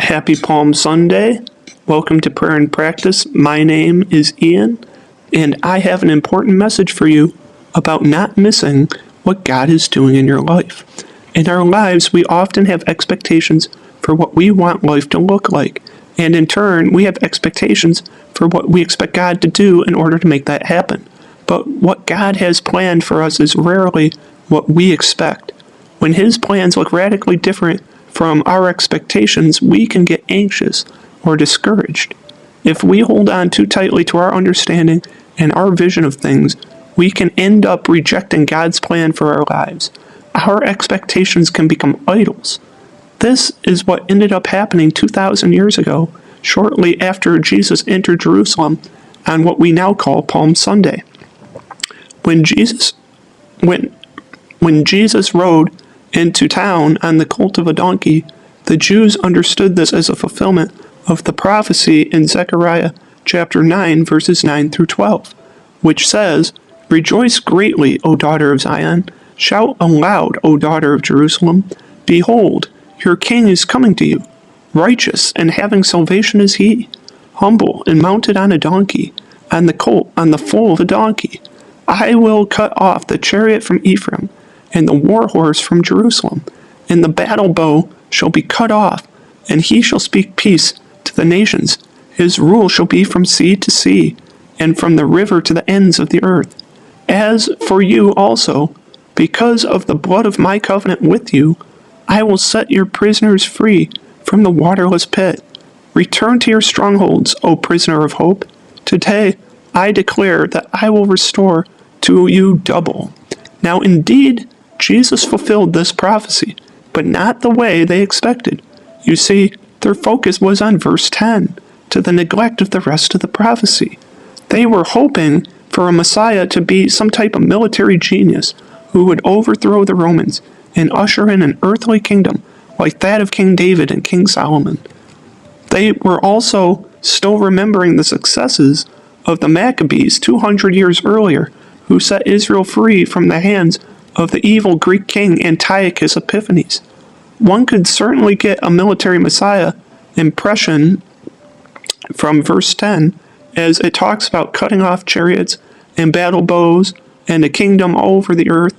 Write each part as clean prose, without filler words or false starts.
Happy Palm Sunday. Welcome to Prayer and Practice. My name is Ian, and I have an important message for you about not missing what God is doing in your life. In our lives, we often have expectations for what we want life to look like, and in turn, we have expectations for what we expect God to do in order to make that happen. But what God has planned for us is rarely what we expect. When His plans look radically different from our expectations, we can get anxious or discouraged. If we hold on too tightly to our understanding and our vision of things, we can end up rejecting God's plan for our lives. Our expectations can become idols. This is what ended up happening 2,000 years ago, shortly after Jesus entered Jerusalem on what we now call Palm Sunday. When Jesus rode into town on the colt of a donkey, the Jews understood this as a fulfillment of the prophecy in Zechariah chapter 9, verses 9 through 12, which says, "Rejoice greatly, O daughter of Zion. Shout aloud, O daughter of Jerusalem. Behold, your king is coming to you. Righteous and having salvation is he, humble and mounted on a donkey, on the colt, on the foal of a donkey. I will cut off the chariot from Ephraim, and the war horse from Jerusalem, and the battle bow shall be cut off, and he shall speak peace to the nations. His rule shall be from sea to sea, and from the river to the ends of the earth. As for you also, because of the blood of my covenant with you, I will set your prisoners free from the waterless pit. Return to your strongholds, O prisoner of hope. Today I declare that I will restore to you double." Now indeed, Jesus fulfilled this prophecy, but not the way they expected. You see, their focus was on verse 10, to the neglect of the rest of the prophecy. They were hoping for a Messiah to be some type of military genius who would overthrow the Romans and usher in an earthly kingdom like that of King David and King Solomon. They were also still remembering the successes of the Maccabees 200 years earlier, who set Israel free from the hands of the evil Greek king Antiochus Epiphanes. One could certainly get a military Messiah impression from verse 10, as it talks about cutting off chariots and battle bows and a kingdom all over the earth.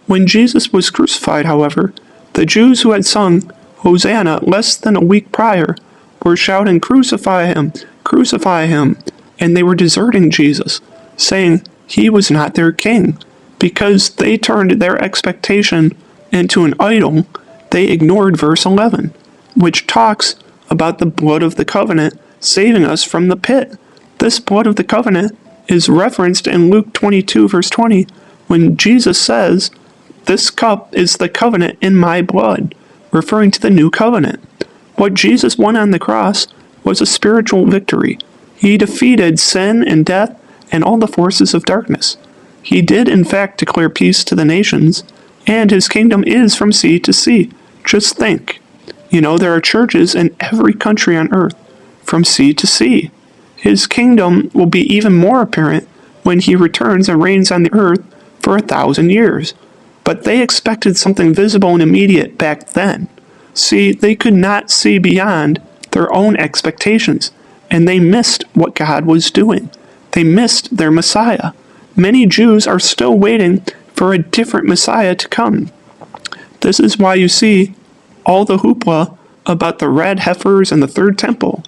When Jesus was crucified, however, the Jews who had sung Hosanna less than a week prior were shouting, "Crucify him, crucify him," and they were deserting Jesus, saying he was not their king. Because they turned their expectation into an idol, they ignored verse 11, which talks about the blood of the covenant saving us from the pit. This blood of the covenant is referenced in Luke 22, verse 20, when Jesus says, "This cup is the covenant in my blood," referring to the new covenant. What Jesus won on the cross was a spiritual victory. He defeated sin and death and all the forces of darkness. He did, in fact, declare peace to the nations, and his kingdom is from sea to sea. Just think. There are churches in every country on earth, from sea to sea. His kingdom will be even more apparent when he returns and reigns on the earth for 1,000 years. But they expected something visible and immediate back then. See, they could not see beyond their own expectations, and they missed what God was doing. They missed their Messiah. Many Jews are still waiting for a different Messiah to come. This is why you see all the hoopla about the red heifers and the third temple.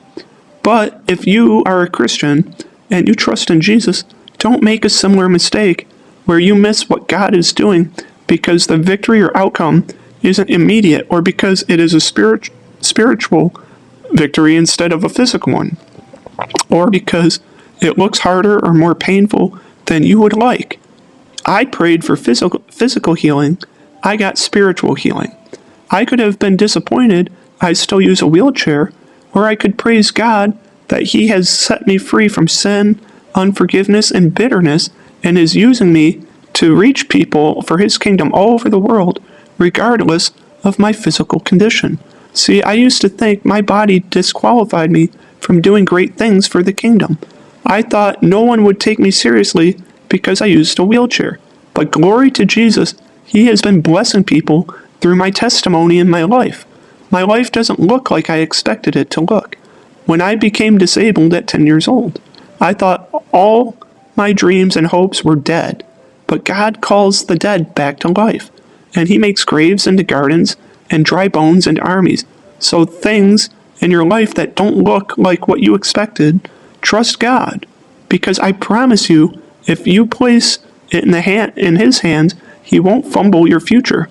But if you are a Christian and you trust in Jesus, don't make a similar mistake where you miss what God is doing because the victory or outcome isn't immediate, or because it is a spiritual victory instead of a physical one, or because it looks harder or more painful than you would like. I prayed for physical healing. I got spiritual healing. I could have been disappointed I still use a wheelchair, or I could praise God that He has set me free from sin, unforgiveness, and bitterness, and is using me to reach people for His kingdom all over the world, regardless of my physical condition. See, I used to think my body disqualified me from doing great things for the kingdom. I thought no one would take me seriously because I used a wheelchair. But glory to Jesus, He has been blessing people through my testimony in my life. My life doesn't look like I expected it to look. When I became disabled at 10 years old, I thought all my dreams and hopes were dead. But God calls the dead back to life, and He makes graves into gardens and dry bones into armies. So things in your life that don't look like what you expected, trust God, because I promise you, if you place it in His hands, He won't fumble your future.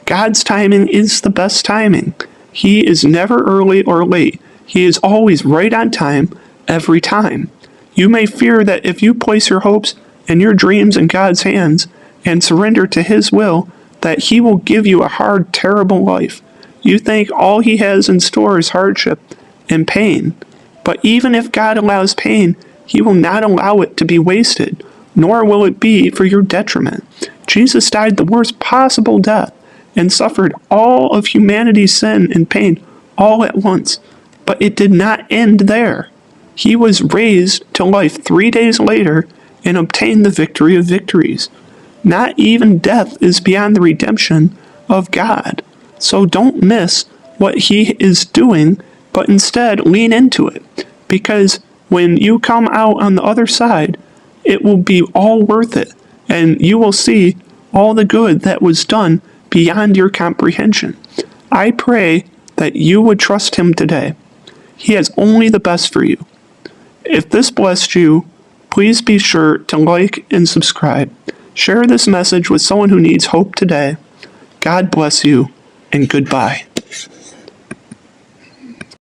God's timing is the best timing. He is never early or late. He is always right on time, every time. You may fear that if you place your hopes and your dreams in God's hands and surrender to His will, that He will give you a hard, terrible life. You think all He has in store is hardship and pain. But even if God allows pain, He will not allow it to be wasted, nor will it be for your detriment. Jesus died the worst possible death and suffered all of humanity's sin and pain all at once. But it did not end there. He was raised to life 3 days later and obtained the victory of victories. Not even death is beyond the redemption of God. So don't miss what He is doing, but instead lean into it. Because when you come out on the other side, it will be all worth it, and you will see all the good that was done beyond your comprehension. I pray that you would trust Him today. He has only the best for you. If this blessed you, please be sure to like and subscribe. Share this message with someone who needs hope today. God bless you, and goodbye.